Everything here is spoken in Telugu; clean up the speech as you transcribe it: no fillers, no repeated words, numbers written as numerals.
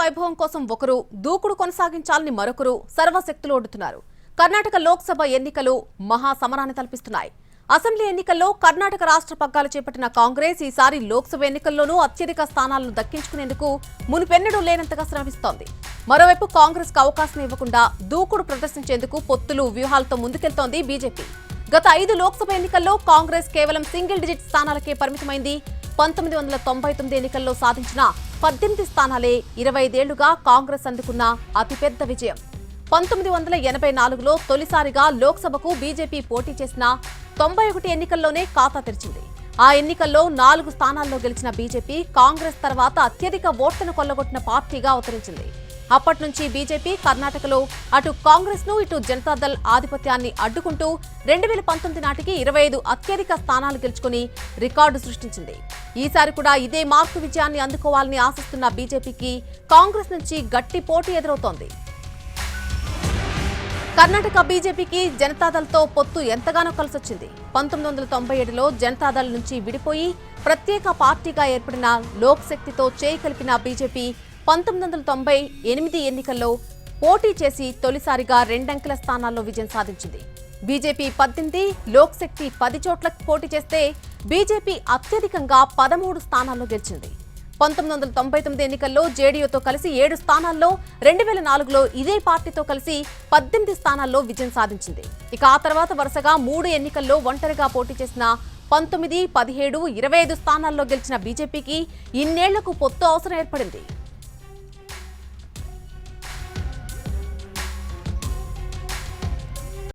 వైభవం కోసం ఒకరు, దూకుడు కొనసాగించాలని మరొకరు సర్వశక్తులు ఒడ్డుతున్నారు. కర్ణాటక లోక్సభ ఎన్నికలు మహా సమరాన్ని తలపిస్తున్నాయి. అసెంబ్లీ ఎన్నికల్లో కర్ణాటక రాష్ట్ర పగ్గాలు చేపట్టిన కాంగ్రెస్ ఈసారి లోక్సభ ఎన్నికల్లోనూ అత్యధిక స్థానాలను దక్కించుకునేందుకు మునుపెన్నడూ లేనంతగా శ్రమిస్తోంది. మరోవైపు కాంగ్రెస్ కు అవకాశం ఇవ్వకుండా దూకుడు ప్రదర్శించేందుకు పొత్తులు, వ్యూహాలతో ముందుకెళ్తోంది బీజేపీ. గత 5 లోక్సభ ఎన్నికల్లో కాంగ్రెస్ కేవలం సింగిల్ డిజిట్ స్థానాలకే పరిమితమైంది. 1999 ఎన్నికల్లో సాధించిన 18 స్థానాలే 25 ఏళ్లుగా కాంగ్రెస్ అందుకున్న అతిపెద్ద విజయం. 1984లో తొలిసారిగా లోక్సభకు బీజేపీ పోటీ చేసిన 91 ఎన్నికల్లోనే ఖాతా తెరిచింది. ఆ ఎన్నికల్లో 4 స్థానాల్లో గెలిచిన బీజేపీ కాంగ్రెస్ తర్వాత అత్యధిక ఓట్లను కొల్లగొట్టిన పార్టీగా అవతరించింది. అప్పటి నుంచి బీజేపీ కర్ణాటకలో అటు కాంగ్రెస్ ను, ఇటు జనతాదళ్ ఆధిపత్యాన్ని అడ్డుకుంటూ 2019 నాటికి 25 అత్యధిక స్థానాలు గెలుచుకుని రికార్డు సృష్టించింది. ఈసారి కూడా ఇదే మార్కు విజయాన్ని అందుకోవాలని ఆశిస్తున్న బీజేపీకి కాంగ్రెస్ నుంచి గట్టి పోటీ ఎదురవుతోంది. కర్ణాటక బీజేపీకి జనతాదళ్తో పొత్తు ఎంతగానో కలిసొచ్చింది. 1997లో జనతాదళ్ నుంచి విడిపోయి ప్రత్యేక పార్టీగా ఏర్పడిన లోక్ శక్తితో చేయి కలిపిన బీజేపీ 1998 ఎన్నికల్లో పోటీ చేసి తొలిసారిగా 2 అంకెల స్థానాల్లో విజయం సాధించింది. బీజేపీ 18, లోక్ శక్తి 10 చోట్ల పోటీ చేస్తే బీజేపీ అత్యధికంగా 13 స్థానాల్లో గెలిచింది. 1999 ఎన్నికల్లో జేడీయూతో కలిసి 7 స్థానాల్లో, 2004లో ఇదే పార్టీతో కలిసి 18 స్థానాల్లో విజయం సాధించింది. ఇక ఆ తర్వాత వరుసగా 3 ఎన్నికల్లో ఒంటరిగా పోటీ చేసిన 19, 17, 25 స్థానాల్లో గెలిచిన బీజేపీకి ఇన్నేళ్లకు పొత్తు అవసరం ఏర్పడింది.